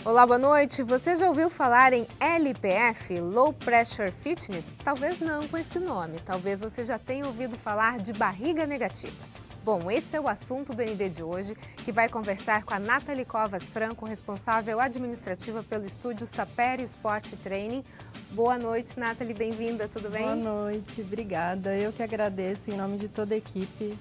Olá, boa noite. Você já ouviu falar em LPF, Low Pressure Fitness? Talvez não com esse nome, talvez você já tenha ouvido falar de barriga negativa. Bom, esse é o assunto do ND de hoje, que vai conversar com a Nathalie Covas Franco, responsável administrativa pelo estúdio Sapere Sport Training. Boa noite, Nathalie, bem-vinda, tudo bem? Boa noite, obrigada. Eu que agradeço em nome de toda a equipe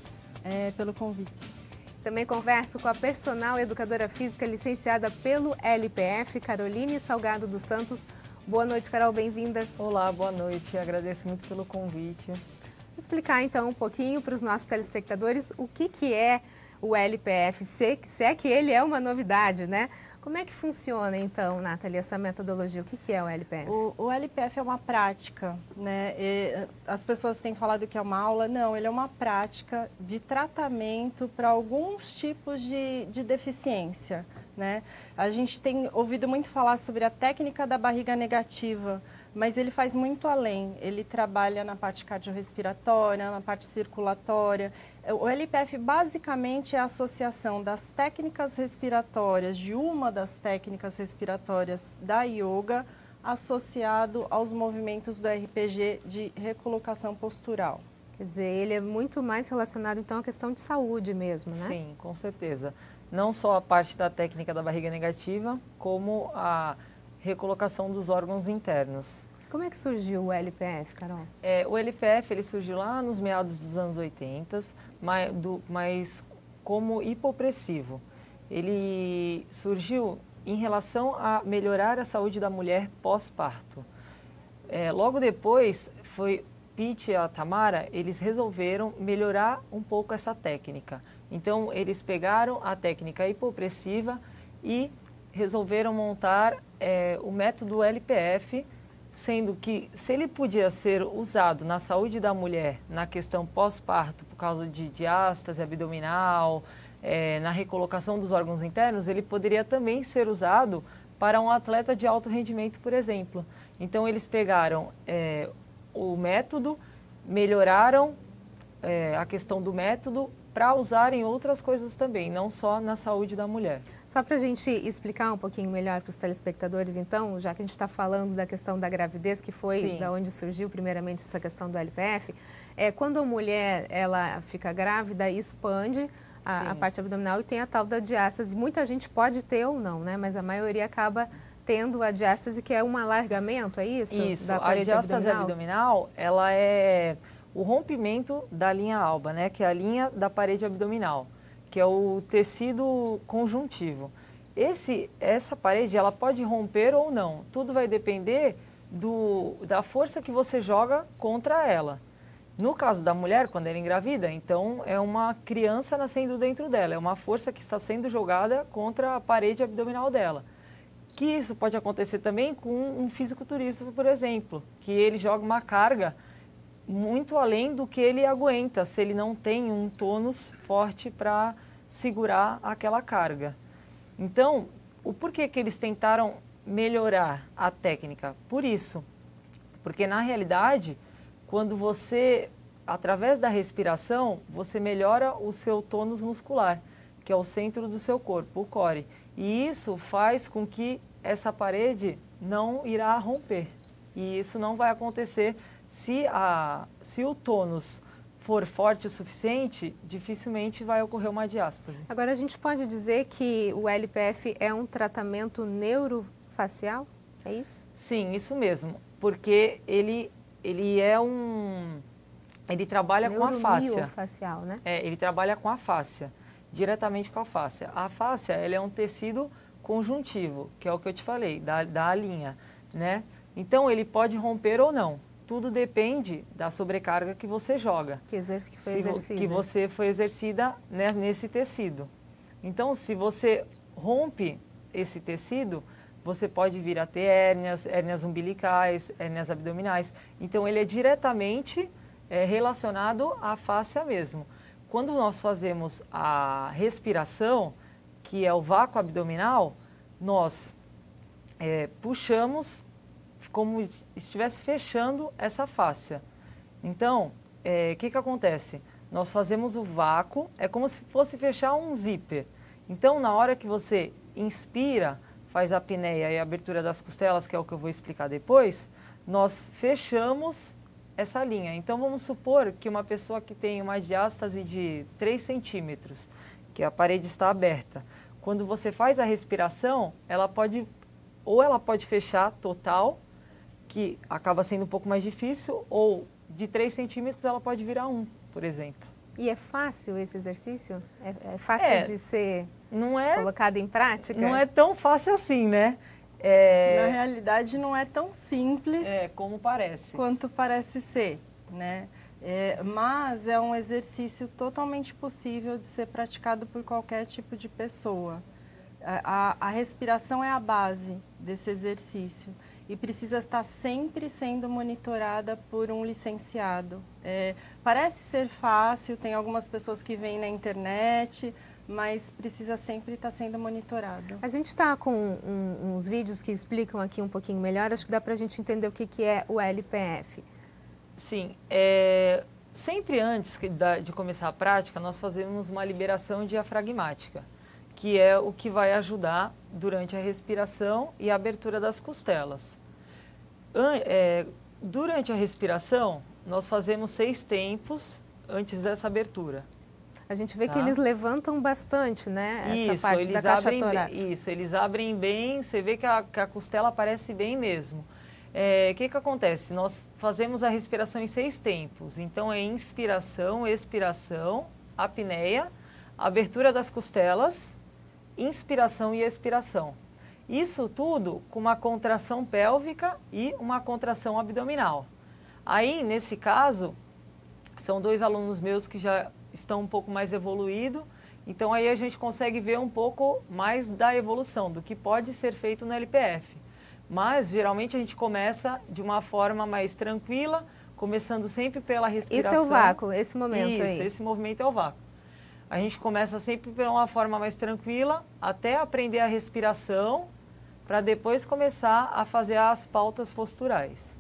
pelo convite. Também converso com a personal educadora física licenciada pelo LPF, Caroline Salgado dos Santos. Boa noite, Carol, bem-vinda. Olá, boa noite. Agradeço muito pelo convite. Vou explicar então um pouquinho para os nossos telespectadores o que é o LPF, se é que ele é uma novidade, né? Como é que funciona então, Nathalie, essa metodologia? O que é o LPF? O LPF é uma prática, né? As pessoas têm falado que é uma aula. Não, ele é uma prática de tratamento para alguns tipos de deficiência, né? A gente tem ouvido muito falar sobre a técnica da barriga negativa, mas ele faz muito além. Ele trabalha na parte cardiorrespiratória, na parte circulatória. O LPF basicamente é a associação das técnicas respiratórias, de uma das técnicas respiratórias da yoga, associado aos movimentos do RPG de recolocação postural. Quer dizer, ele é muito mais relacionado então à questão de saúde mesmo, né? Sim, com certeza. Não só a parte da técnica da barriga negativa, como a recolocação dos órgãos internos. Como é que surgiu o LPF, Carol? O LPF ele surgiu lá nos meados dos anos 80, mas como hipopressivo. Ele surgiu em relação a melhorar a saúde da mulher pós-parto. Logo depois, foi Pete e a Tamara, eles resolveram melhorar um pouco essa técnica. Então, eles pegaram a técnica hipopressiva e resolveram montar o método LPF, sendo que se ele podia ser usado na saúde da mulher, na questão pós-parto, por causa de diástase abdominal, na recolocação dos órgãos internos, ele poderia também ser usado para um atleta de alto rendimento, por exemplo. Então, eles pegaram o método, melhoraram a questão do método para usar em outras coisas também, não só na saúde da mulher. Só para a gente explicar um pouquinho melhor para os telespectadores, então, já que a gente está falando da questão da gravidez, que foi da onde surgiu primeiramente essa questão do LPF, quando a mulher ela fica grávida, expande a parte abdominal e tem a tal da diástase. Muita gente pode ter ou não, né? Mas a maioria acaba tendo a diástase, que é um alargamento, é isso? Isso, da parede a diástase abdominal, ela é o rompimento da linha alba, né, que é a linha da parede abdominal, que é o tecido conjuntivo. Essa parede, ela pode romper ou não, tudo vai depender da força que você joga contra ela. No caso da mulher, quando ela engravida, então é uma criança nascendo dentro dela, é uma força que está sendo jogada contra a parede abdominal dela. Que isso pode acontecer também com um fisiculturista, por exemplo, que ele joga uma carga muito além do que ele aguenta, se ele não tem um tônus forte para segurar aquela carga. Então, o porquê que eles tentaram melhorar a técnica? Por isso, porque na realidade, quando você, através da respiração, você melhora o seu tônus muscular, que é o centro do seu corpo, o core. E isso faz com que essa parede não irá romper. E isso não vai acontecer se o tônus for forte o suficiente, dificilmente vai ocorrer uma diástase. Agora, a gente pode dizer que o LPF é um tratamento neurofacial? É isso? Sim, isso mesmo, porque ele trabalha com a fáscia. Facial, né? Ele trabalha com a fáscia, diretamente com a fáscia. A fáscia, ela é um tecido conjuntivo, que é o que eu te falei, da linha, né? Então, ele pode romper ou não. Tudo depende da sobrecarga que você joga. Que foi exercida. Que você foi exercida, né, nesse tecido. Então, se você rompe esse tecido, você pode vir a ter hérnias umbilicais, hérnias abdominais. Então, ele é diretamente relacionado à fáscia mesmo. Quando nós fazemos a respiração, que é o vácuo abdominal, nós puxamos como estivesse fechando essa fáscia. Então, o que acontece? Nós fazemos o vácuo, é como se fosse fechar um zíper. Então, na hora que você inspira, faz a apneia e a abertura das costelas, que é o que eu vou explicar depois, nós fechamos essa linha. Então, vamos supor que uma pessoa que tem uma diástase de 3 centímetros, que a parede está aberta, quando você faz a respiração, ela pode fechar total, que acaba sendo um pouco mais difícil, ou de 3 centímetros ela pode virar 1, por exemplo. E é fácil esse exercício? É fácil de ser colocado em prática? Não é tão fácil assim, né? Na realidade, não é tão simples como parece. Quanto parece ser, né? Mas é um exercício totalmente possível de ser praticado por qualquer tipo de pessoa. A respiração é a base desse exercício e precisa estar sempre sendo monitorada por um licenciado. Parece ser fácil, tem algumas pessoas que vêm na internet, mas precisa sempre estar sendo monitorado. A gente está com uns vídeos que explicam aqui um pouquinho melhor, acho que dá para a gente entender o que é o LPF. Sim, sempre antes de começar a prática, nós fazemos uma liberação diafragmática, que é o que vai ajudar durante a respiração e a abertura das costelas. Durante a respiração, nós fazemos 6 tempos antes dessa abertura. A gente vê que eles levantam bastante, né? Essa parte eles da caixa abrem torácica. Isso, eles abrem bem, você vê que a costela aparece bem mesmo. O que acontece? Nós fazemos a respiração em 6 tempos. Então, é inspiração, expiração, apneia, abertura das costelas, inspiração e expiração. Isso tudo com uma contração pélvica e uma contração abdominal. Aí, nesse caso, são 2 alunos meus que já estão um pouco mais evoluídos. Então, aí a gente consegue ver um pouco mais da evolução, do que pode ser feito no LPF. Mas, geralmente, a gente começa de uma forma mais tranquila, começando sempre pela respiração. Isso é o vácuo, esse momento aí. Isso, esse movimento é o vácuo. A gente começa sempre por uma forma mais tranquila, até aprender a respiração, para depois começar a fazer as pautas posturais.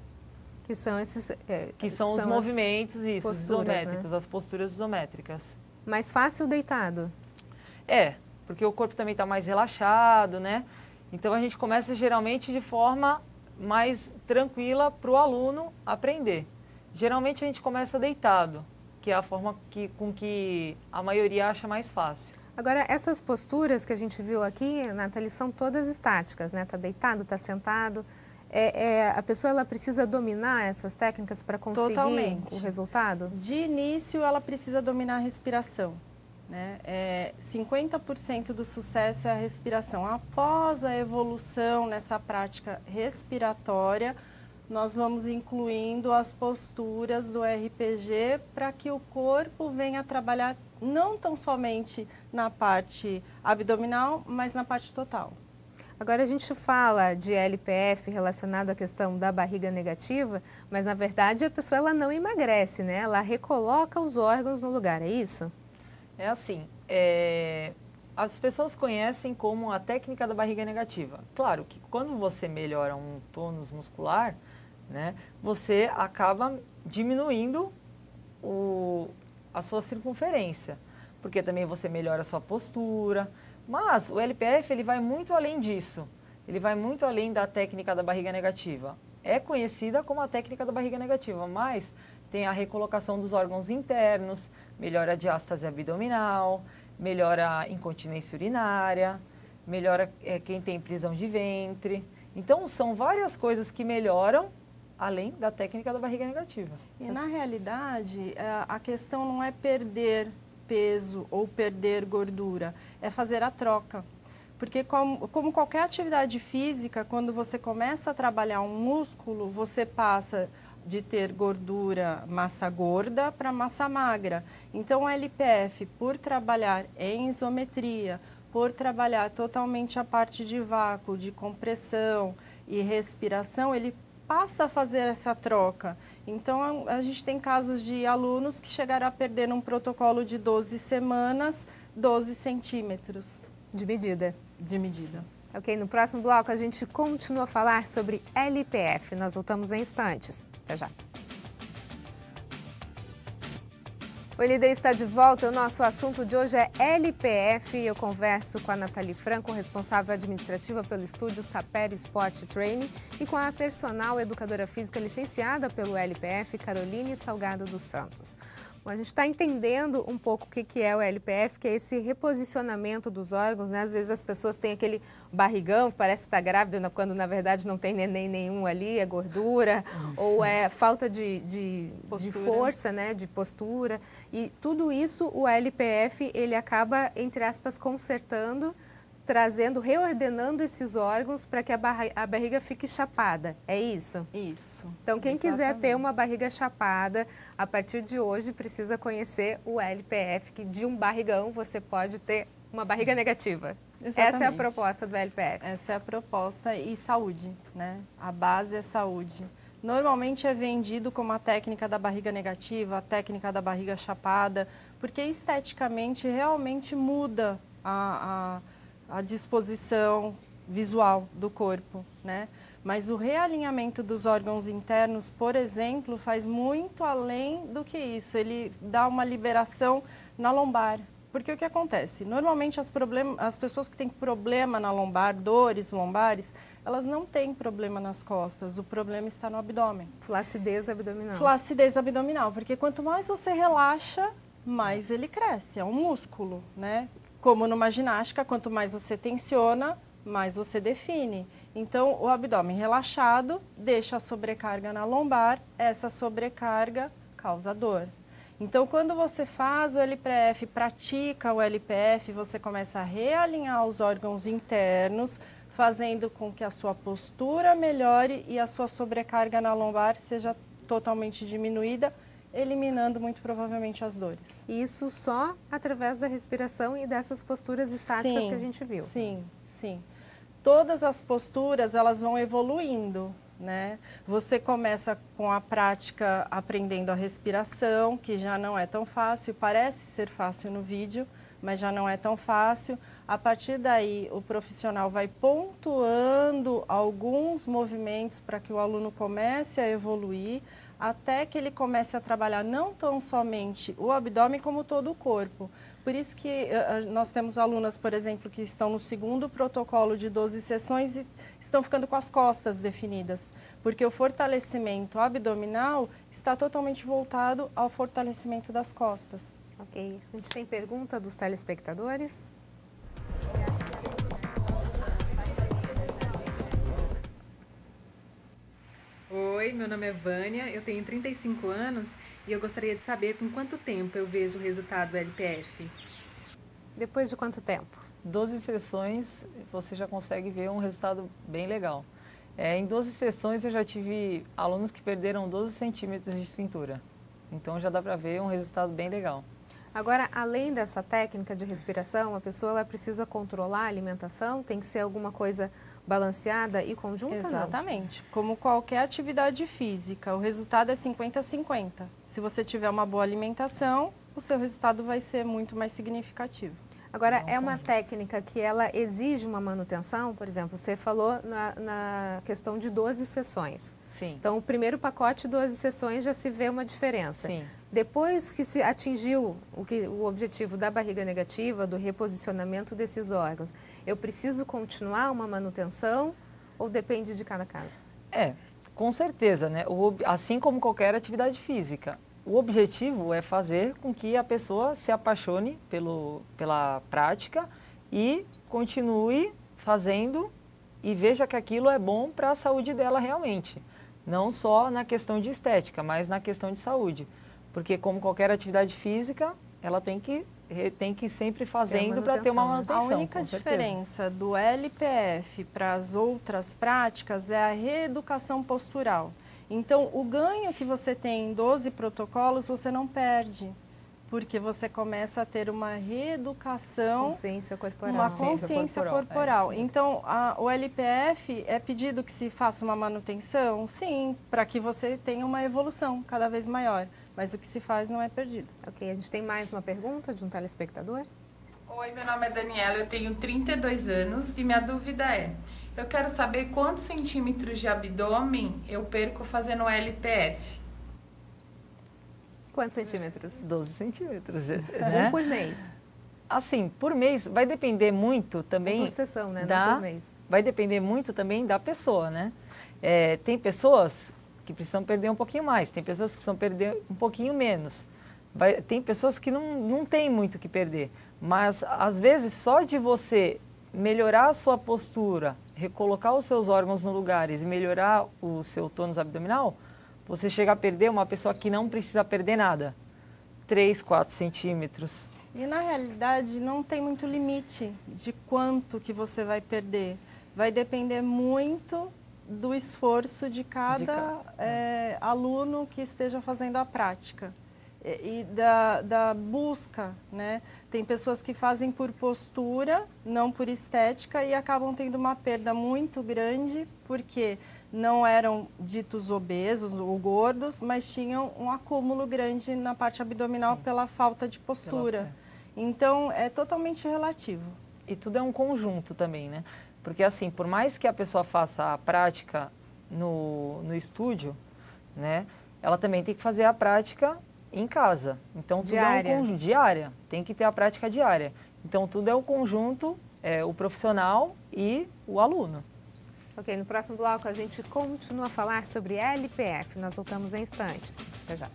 Que são esses... que são os movimentos, isométricos, né? As posturas isométricas. Mais fácil deitado? Porque o corpo também está mais relaxado, né? Então, a gente começa geralmente de forma mais tranquila para o aluno aprender. Geralmente, a gente começa deitado, que é a forma com que a maioria acha mais fácil. Agora, essas posturas que a gente viu aqui, Nathalie, são todas estáticas, né? Está deitado, está sentado. A pessoa ela precisa dominar essas técnicas para conseguir o resultado? De início, ela precisa dominar a respiração. 50% do sucesso é a respiração. Após a evolução nessa prática respiratória, nós vamos incluindo as posturas do RPG para que o corpo venha trabalhar não tão somente na parte abdominal, mas na parte total. Agora a gente fala de LPF relacionado à questão da barriga negativa, mas na verdade a pessoa ela não emagrece, né? Ela recoloca os órgãos no lugar, é isso? É assim, as pessoas conhecem como a técnica da barriga negativa. Claro que quando você melhora um tônus muscular, né, você acaba diminuindo a sua circunferência, porque também você melhora a sua postura. Mas o LPF ele vai muito além disso, ele vai muito além da técnica da barriga negativa. É conhecida como a técnica da barriga negativa, mas tem a recolocação dos órgãos internos, melhora a diástase abdominal, melhora a incontinência urinária, melhora quem tem prisão de ventre. Então, são várias coisas que melhoram além da técnica da barriga negativa. E, na realidade, a questão não é perder peso ou perder gordura, é fazer a troca. Porque como qualquer atividade física, quando você começa a trabalhar um músculo, você passa de ter gordura, massa gorda, para massa magra. Então, o LPF, por trabalhar em isometria, por trabalhar totalmente a parte de vácuo, de compressão e respiração, ele passa a fazer essa troca. Então, a gente tem casos de alunos que chegaram a perder num protocolo de 12 semanas, 12 centímetros. De medida. De medida. Ok, no próximo bloco a gente continua a falar sobre LPF. Nós voltamos em instantes. Até já. O ND está de volta. O nosso assunto de hoje é LPF. Eu converso com a Nathalie Franco, responsável administrativa pelo estúdio Sapere Sport Training, e com a personal educadora física licenciada pelo LPF, Caroline Salgado dos Santos. Bom, a gente está entendendo um pouco o que é o LPF, que é esse reposicionamento dos órgãos, né? Às vezes as pessoas têm aquele barrigão, parece estar grávida, quando na verdade não tem neném nenhum ali, é gordura, ou é falta de força, né? De postura. E tudo isso o LPF, ele acaba, entre aspas, consertando, trazendo, reordenando esses órgãos para que a barriga fique chapada. É isso? Isso. Então, quem quiser ter uma barriga chapada, a partir de hoje precisa conhecer o LPF, que de um barrigão você pode ter uma barriga negativa. Exatamente. Essa é a proposta do LPF. Essa é a proposta e saúde, né? A base é saúde. Normalmente é vendido como a técnica da barriga negativa, a técnica da barriga chapada, porque esteticamente realmente muda a disposição visual do corpo, né? Mas o realinhamento dos órgãos internos, por exemplo, faz muito além do que isso. Ele dá uma liberação na lombar. Porque o que acontece? Normalmente as pessoas que têm problema na lombar, dores lombares, elas não têm problema nas costas. O problema está no abdômen. Flacidez abdominal. Flacidez abdominal, porque quanto mais você relaxa, mais ele cresce. É um músculo, né? Como numa ginástica, quanto mais você tensiona, mais você define. Então, o abdômen relaxado deixa a sobrecarga na lombar, essa sobrecarga causa dor. Então, quando você faz o LPF, pratica o LPF, você começa a realinhar os órgãos internos, fazendo com que a sua postura melhore e a sua sobrecarga na lombar seja totalmente diminuída, eliminando muito provavelmente as dores. E isso só através da respiração e dessas posturas estáticas que a gente viu. Sim, sim. Todas as posturas, elas vão evoluindo, né? Você começa com a prática aprendendo a respiração, que já não é tão fácil, parece ser fácil no vídeo, mas já não é tão fácil. A partir daí, o profissional vai pontuando alguns movimentos para que o aluno comece a evoluir, até que ele comece a trabalhar não tão somente o abdômen, como todo o corpo. Por isso que nós temos alunas, por exemplo, que estão no segundo protocolo de 12 sessões e estão ficando com as costas definidas, porque o fortalecimento abdominal está totalmente voltado ao fortalecimento das costas. Ok, a gente tem pergunta dos telespectadores? Oi, meu nome é Vânia, eu tenho 35 anos e eu gostaria de saber com quanto tempo eu vejo o resultado do LPF. Depois de quanto tempo? 12 sessões você já consegue ver um resultado bem legal. Em 12 sessões eu já tive alunos que perderam 12 centímetros de cintura. Então já dá para ver um resultado bem legal. Agora, além dessa técnica de respiração, a pessoa ela precisa controlar a alimentação? Tem que ser alguma coisa balanceada e conjunta? Exatamente. Como qualquer atividade física, o resultado é 50-50. Se você tiver uma boa alimentação, o seu resultado vai ser muito mais significativo. Agora, é uma técnica que ela exige uma manutenção? Por exemplo, você falou na questão de 12 sessões. Sim. Então, o primeiro pacote, 12 sessões, já se vê uma diferença. Sim. Depois que se atingiu o objetivo da barriga negativa, do reposicionamento desses órgãos, eu preciso continuar uma manutenção ou depende de cada caso? Com certeza, né? Assim como qualquer atividade física. O objetivo é fazer com que a pessoa se apaixone pela prática e continue fazendo e veja que aquilo é bom para a saúde dela realmente. Não só na questão de estética, mas na questão de saúde. Porque como qualquer atividade física, ela tem que sempre fazendo para ter uma manutenção. A única diferença do LPF para as outras práticas é a reeducação postural. Então, o ganho que você tem em 12 protocolos, você não perde, porque você começa a ter uma reeducação, consciência corporal. Uma consciência corporal. Então, o LPF é pedido que se faça uma manutenção? Sim, para que você tenha uma evolução cada vez maior, mas o que se faz não é perdido. Ok, a gente tem mais uma pergunta de um telespectador? Oi, meu nome é Daniela, eu tenho 32 anos e minha dúvida é... Eu quero saber quantos centímetros de abdômen eu perco fazendo LPF. Quantos centímetros? 12 centímetros. Né? Um por mês? Assim, por mês vai depender muito também... Por sessão, né? Não por mês. Vai depender muito também da pessoa, né? Tem pessoas que precisam perder um pouquinho mais, tem pessoas que precisam perder um pouquinho menos. Tem pessoas que não tem muito o que perder, mas às vezes só de você melhorar a sua postura, recolocar os seus órgãos no lugares e melhorar o seu tônus abdominal, você chega a perder uma pessoa que não precisa perder nada, 3, 4 centímetros. E na realidade não tem muito limite de quanto que você vai perder. Vai depender muito do esforço de cada aluno que esteja fazendo a prática e da busca, né? Tem pessoas que fazem por postura, não por estética, e acabam tendo uma perda muito grande porque não eram ditos obesos ou gordos, mas tinham um acúmulo grande na parte abdominal pela falta de postura. Então, é totalmente relativo. E tudo é um conjunto também, né? Porque assim, por mais que a pessoa faça a prática no estúdio, né? Ela também tem que fazer a prática em casa. Então, tudo é um conjunto. Diária. Tem que ter a prática diária. Então, tudo é o conjunto, o profissional e o aluno. Ok, no próximo bloco a gente continua a falar sobre LPF. Nós voltamos em instantes. Até já.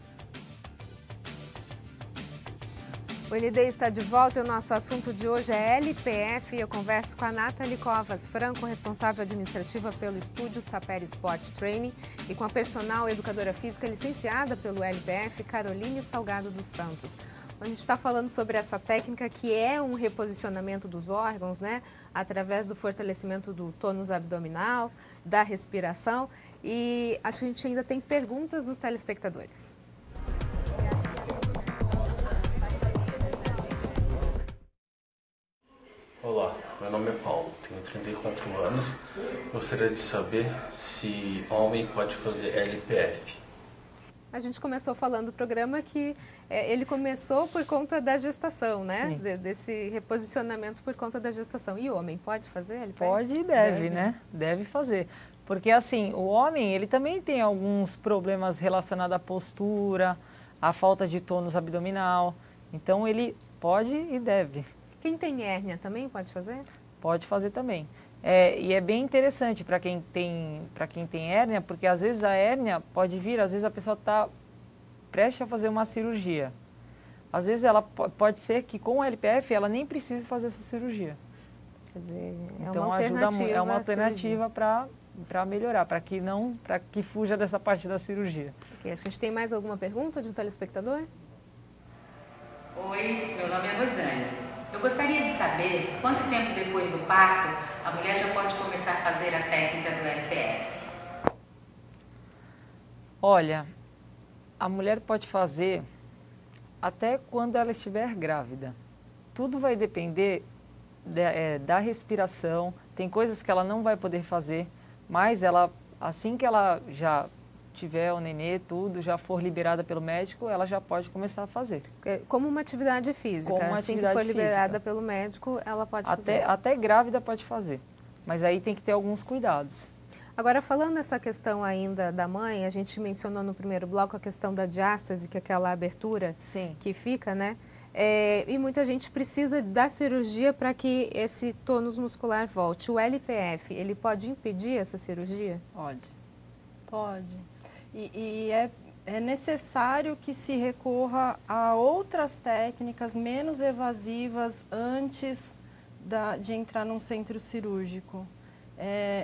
O ND está de volta e o nosso assunto de hoje é LPF. Eu converso com a Nathalie Covas Franco, responsável administrativa pelo Estúdio Sapere Sport Training, e com a personal educadora física licenciada pelo LPF, Caroline Salgado dos Santos. A gente está falando sobre essa técnica que é um reposicionamento dos órgãos, né? Através do fortalecimento do tônus abdominal, da respiração. E acho que a gente ainda tem perguntas dos telespectadores. Olá, meu nome é Paulo, tenho 34 anos. Gostaria de saber se homem pode fazer LPF. A gente começou falando do programa que ele começou por conta da gestação, né? Desse reposicionamento por conta da gestação. E o homem pode fazer LPF? Pode e deve, né? Deve fazer. Porque assim, o homem, ele também tem alguns problemas relacionados à postura, à falta de tônus abdominal. Então, ele pode e deve. Quem tem hérnia também pode fazer? Pode fazer também. E é bem interessante para quem tem hérnia, porque às vezes a hérnia pode vir, às vezes a pessoa está prestes a fazer uma cirurgia. Às vezes ela pode ser que com o LPF ela nem precise fazer essa cirurgia. Quer dizer, então é uma alternativa para melhorar, para que fuja dessa parte da cirurgia. Okay, a gente tem mais alguma pergunta de um telespectador? Oi, meu nome é Rosane. Eu gostaria de saber quanto tempo depois do parto a mulher já pode começar a fazer a técnica do LPF? Olha, a mulher pode fazer até quando ela estiver grávida. Tudo vai depender da respiração. Tem coisas que ela não vai poder fazer, mas assim que ela já tiver o nenê, tudo, já for liberada pelo médico, ela já pode começar a fazer. Como uma atividade física. Como uma assim atividade que for liberada física. pelo médico, ela pode fazer. Até grávida pode fazer, mas aí tem que ter alguns cuidados. Agora, falando dessa questão ainda da mãe, a gente mencionou no primeiro bloco a questão da diástase, que é aquela abertura que fica, né? E muita gente precisa da cirurgia para que esse tônus muscular volte. O LPF, ele pode impedir essa cirurgia? Pode. E é necessário que se recorra a outras técnicas menos evasivas antes de entrar num centro cirúrgico.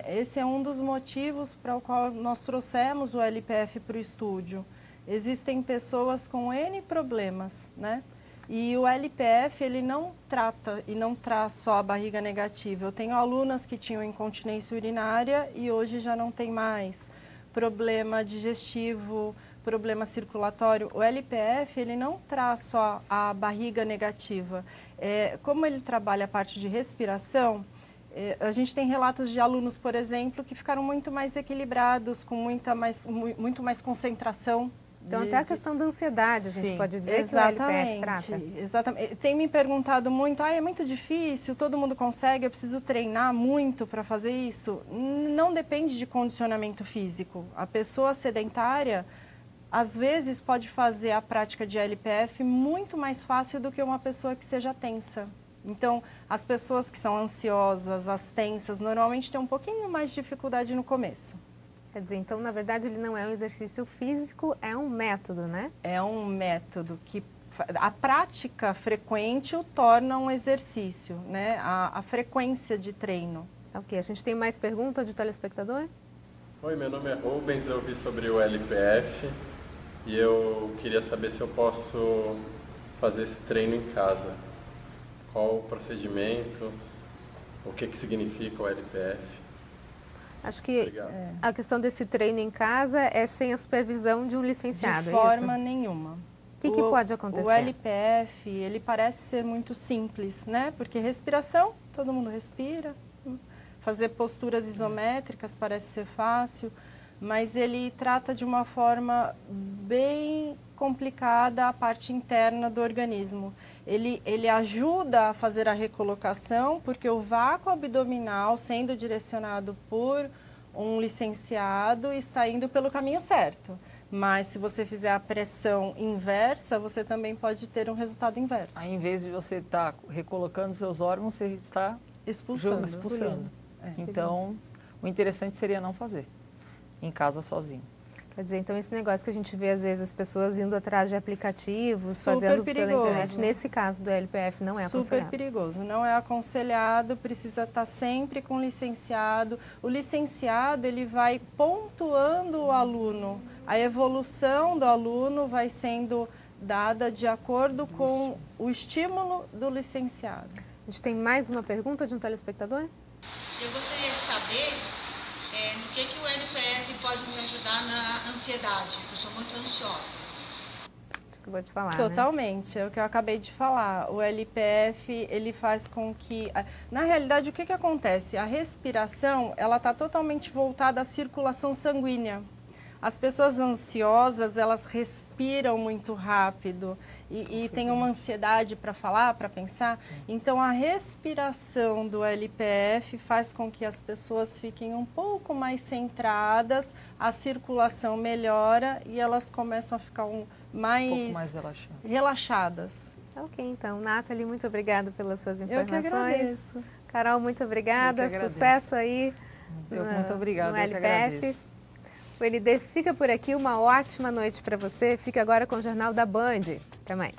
Esse é um dos motivos para o qual nós trouxemos o LPF para o estúdio. Existem pessoas com N problemas, né? E o LPF, ele não trata e não traz só a barriga negativa. Eu tenho alunas que tinham incontinência urinária e hoje já não tem mais. Problema digestivo, problema circulatório. O LPF, ele não traz só a barriga negativa. Como ele trabalha a parte de respiração, a gente tem relatos de alunos, por exemplo, que ficaram muito mais equilibrados, com muito mais concentração. Então, até a questão da ansiedade, a gente pode dizer que o LPF trata. Exatamente. Tem me perguntado muito, é muito difícil, todo mundo consegue, eu preciso treinar muito para fazer isso. Não depende de condicionamento físico. A pessoa sedentária às vezes pode fazer a prática de LPF muito mais fácil do que uma pessoa que seja tensa. Então, as pessoas que são ansiosas, as tensas, normalmente têm um pouquinho mais de dificuldade no começo. Quer dizer, então, na verdade, ele não é um exercício físico, é um método, né? É um método que a prática frequente o torna um exercício, né? A frequência de treino. Ok, a gente tem mais pergunta de telespectador? Oi, meu nome é Rubens, eu vi sobre o LPF e eu queria saber se eu posso fazer esse treino em casa. Qual o procedimento, o que significa o LPF? Acho que a questão desse treino em casa é sem a supervisão de um licenciado, de forma nenhuma. O que pode acontecer? O LPF, ele parece ser muito simples, né? Porque respiração, todo mundo respira. Fazer posturas isométricas parece ser fácil, mas ele trata de uma forma bem complicada a parte interna do organismo. Ele ajuda a fazer a recolocação, porque o vácuo abdominal, sendo direcionado por um licenciado, está indo pelo caminho certo. Mas se você fizer a pressão inversa, você também pode ter um resultado inverso. Aí, em vez de você estar recolocando seus órgãos, você está expulsando. Então, o interessante seria não fazer em casa sozinho. Quer dizer, então esse negócio que a gente vê às vezes as pessoas indo atrás de aplicativos, super fazendo perigoso. pela internet, nesse caso do LPF não é aconselhado. Super perigoso, não é aconselhado, precisa estar sempre com o licenciado. O licenciado, ele vai pontuando o aluno, a evolução do aluno vai sendo dada de acordo com o estímulo do licenciado. A gente tem mais uma pergunta de um telespectador? Eu gostaria de saber no que o LPF pode me ajudar na ansiedade, porque eu sou muito ansiosa. Acabou de falar, Totalmente, é o que eu acabei de falar. O LPF, ele faz com que... Na realidade, o que acontece? A respiração, ela está totalmente voltada à circulação sanguínea. As pessoas ansiosas, elas respiram muito rápido e têm uma ansiedade para falar, para pensar. Então, a respiração do LPF faz com que as pessoas fiquem um pouco mais centradas, a circulação melhora e elas começam a ficar um pouco mais relaxadas. Ok, então, Nathalie, muito obrigada pelas suas informações. Eu que agradeço. Carol, muito obrigada. Sucesso aí muito obrigada, no LPF. O ND fica por aqui, uma ótima noite para você. Fica agora com o Jornal da Band. Até mais.